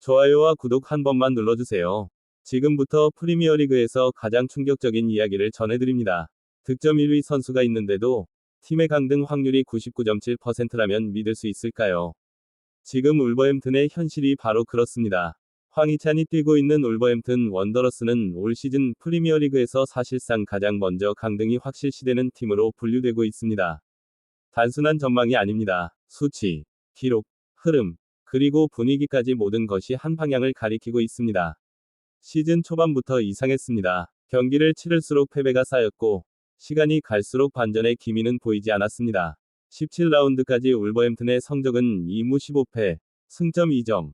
좋아요와 구독 한 번만 눌러주세요. 지금부터 프리미어리그에서 가장 충격적인 이야기를 전해드립니다. 득점 1위 선수가 있는데도 팀의 강등 확률이 99.7%라면 믿을 수 있을까요? 지금 울버햄튼의 현실이 바로 그렇습니다. 황희찬이 뛰고 있는 울버햄튼 원더러스는 올 시즌 프리미어리그에서 사실상 가장 먼저 강등이 확실시되는 팀으로 분류되고 있습니다. 단순한 전망이 아닙니다. 수치, 기록, 흐름, 그리고 분위기까지 모든 것이 한 방향을 가리키고 있습니다. 시즌 초반부터 이상했습니다. 경기를 치를수록 패배가 쌓였고, 시간이 갈수록 반전의 기미는 보이지 않았습니다. 17라운드까지 울버햄튼의 성적은 2무 15패, 승점 2점.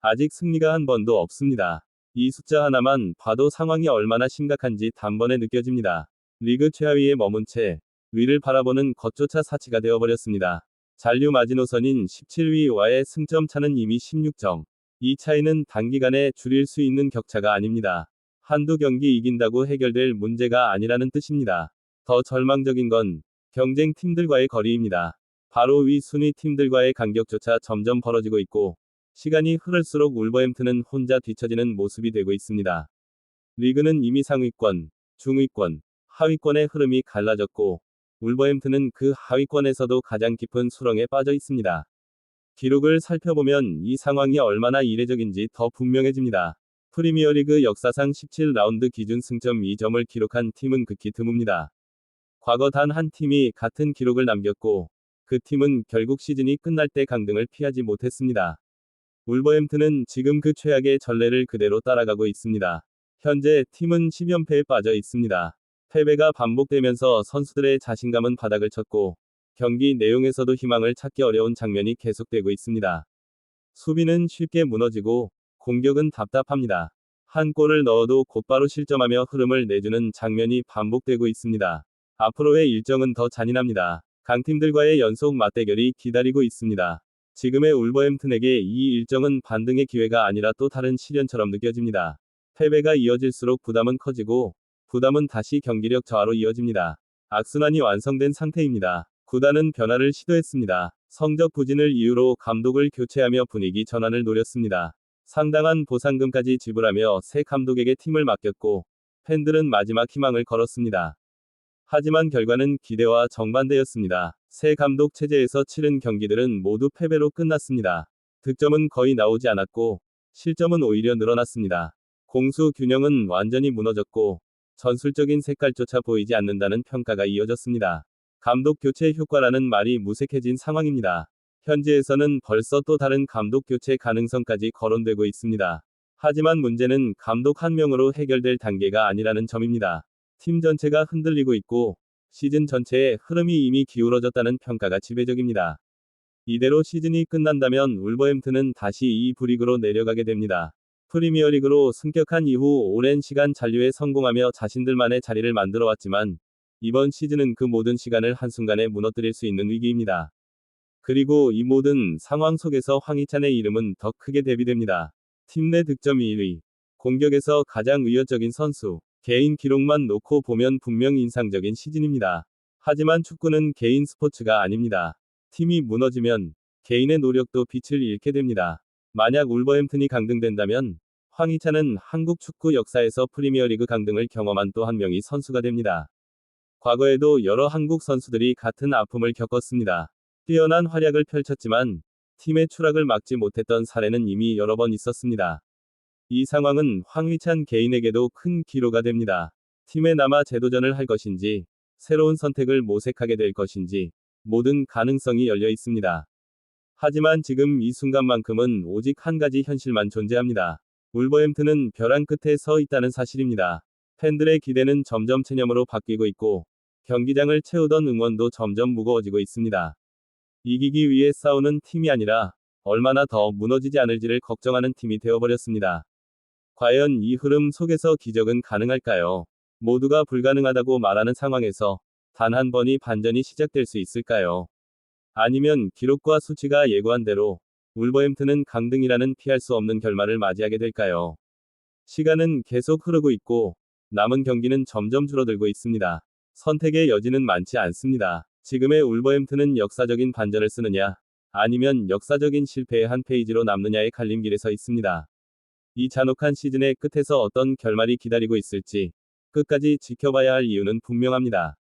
아직 승리가 한 번도 없습니다. 이 숫자 하나만 봐도 상황이 얼마나 심각한지 단번에 느껴집니다. 리그 최하위에 머문 채 위를 바라보는 것조차 사치가 되어버렸습니다. 잔류 마지노선인 17위와의 승점 차는 이미 16점. 이 차이는 단기간에 줄일 수 있는 격차가 아닙니다. 한두 경기 이긴다고 해결될 문제가 아니라는 뜻입니다. 더 절망적인 건 경쟁 팀들과의 거리입니다. 바로 위 순위 팀들과의 간격조차 점점 벌어지고 있고, 시간이 흐를수록 울버햄튼은 혼자 뒤처지는 모습이 되고 있습니다. 리그는 이미 상위권, 중위권, 하위권의 흐름이 갈라졌고, 울버햄튼은 그 하위권에서도 가장 깊은 수렁에 빠져 있습니다. 기록을 살펴보면 이 상황이 얼마나 이례적인지 더 분명해집니다. 프리미어리그 역사상 17라운드 기준 승점 2점을 기록한 팀은 극히 드뭅니다. 과거 단 한 팀이 같은 기록을 남겼고, 그 팀은 결국 시즌이 끝날 때 강등을 피하지 못했습니다. 울버햄튼은 지금 그 최악의 전례를 그대로 따라가고 있습니다. 현재 팀은 10연패에 빠져 있습니다. 패배가 반복되면서 선수들의 자신감은 바닥을 쳤고, 경기 내용에서도 희망을 찾기 어려운 장면이 계속되고 있습니다. 수비는 쉽게 무너지고, 공격은 답답합니다. 한 골을 넣어도 곧바로 실점하며 흐름을 내주는 장면이 반복되고 있습니다. 앞으로의 일정은 더 잔인합니다. 강팀들과의 연속 맞대결이 기다리고 있습니다. 지금의 울버햄튼에게 이 일정은 반등의 기회가 아니라 또 다른 시련처럼 느껴집니다. 패배가 이어질수록 부담은 커지고, 부담은 다시 경기력 저하로 이어집니다. 악순환이 완성된 상태입니다. 구단은 변화를 시도했습니다. 성적 부진을 이유로 감독을 교체하며 분위기 전환을 노렸습니다. 상당한 보상금까지 지불하며 새 감독에게 팀을 맡겼고, 팬들은 마지막 희망을 걸었습니다. 하지만 결과는 기대와 정반대였습니다. 새 감독 체제에서 치른 경기들은 모두 패배로 끝났습니다. 득점은 거의 나오지 않았고, 실점은 오히려 늘어났습니다. 공수 균형은 완전히 무너졌고, 전술적인 색깔조차 보이지 않는다는 평가가 이어졌습니다. 감독 교체 효과라는 말이 무색해진 상황입니다. 현지에서는 벌써 또 다른 감독 교체 가능성까지 거론되고 있습니다. 하지만 문제는 감독 한 명으로 해결될 단계가 아니라는 점입니다. 팀 전체가 흔들리고 있고, 시즌 전체의 흐름이 이미 기울어졌다는 평가가 지배적입니다. 이대로 시즌이 끝난다면 울버햄튼은 다시 2부 리그로 내려가게 됩니다. 프리미어리그로 승격한 이후 오랜 시간 잔류에 성공하며 자신들만의 자리를 만들어왔지만, 이번 시즌은 그 모든 시간을 한순간에 무너뜨릴 수 있는 위기입니다. 그리고 이 모든 상황 속에서 황희찬의 이름은 더 크게 대비됩니다. 팀 내 득점 1위, 공격에서 가장 위협적인 선수, 개인 기록만 놓고 보면 분명 인상적인 시즌입니다. 하지만 축구는 개인 스포츠가 아닙니다. 팀이 무너지면 개인의 노력도 빛을 잃게 됩니다. 만약 울버햄튼이 강등된다면 황희찬은 한국 축구 역사에서 프리미어리그 강등을 경험한 또 한 명의 선수가 됩니다. 과거에도 여러 한국 선수들이 같은 아픔을 겪었습니다. 뛰어난 활약을 펼쳤지만 팀의 추락을 막지 못했던 사례는 이미 여러 번 있었습니다. 이 상황은 황희찬 개인에게도 큰 기로가 됩니다. 팀에 남아 재도전을 할 것인지, 새로운 선택을 모색하게 될 것인지, 모든 가능성이 열려 있습니다. 하지만 지금 이 순간만큼은 오직 한 가지 현실만 존재합니다. 울버햄튼은 벼랑 끝에 서 있다는 사실입니다. 팬들의 기대는 점점 체념으로 바뀌고 있고, 경기장을 채우던 응원도 점점 무거워지고 있습니다. 이기기 위해 싸우는 팀이 아니라, 얼마나 더 무너지지 않을지를 걱정하는 팀이 되어버렸습니다. 과연 이 흐름 속에서 기적은 가능할까요? 모두가 불가능하다고 말하는 상황에서, 단 한 번이 반전이 시작될 수 있을까요? 아니면 기록과 수치가 예고한 대로, 울버햄튼은 강등이라는 피할 수 없는 결말을 맞이하게 될까요? 시간은 계속 흐르고 있고, 남은 경기는 점점 줄어들고 있습니다. 선택의 여지는 많지 않습니다. 지금의 울버햄튼은 역사적인 반전을 쓰느냐, 아니면 역사적인 실패의 한 페이지로 남느냐의 갈림길에 서 있습니다. 이 잔혹한 시즌의 끝에서 어떤 결말이 기다리고 있을지 끝까지 지켜봐야 할 이유는 분명합니다.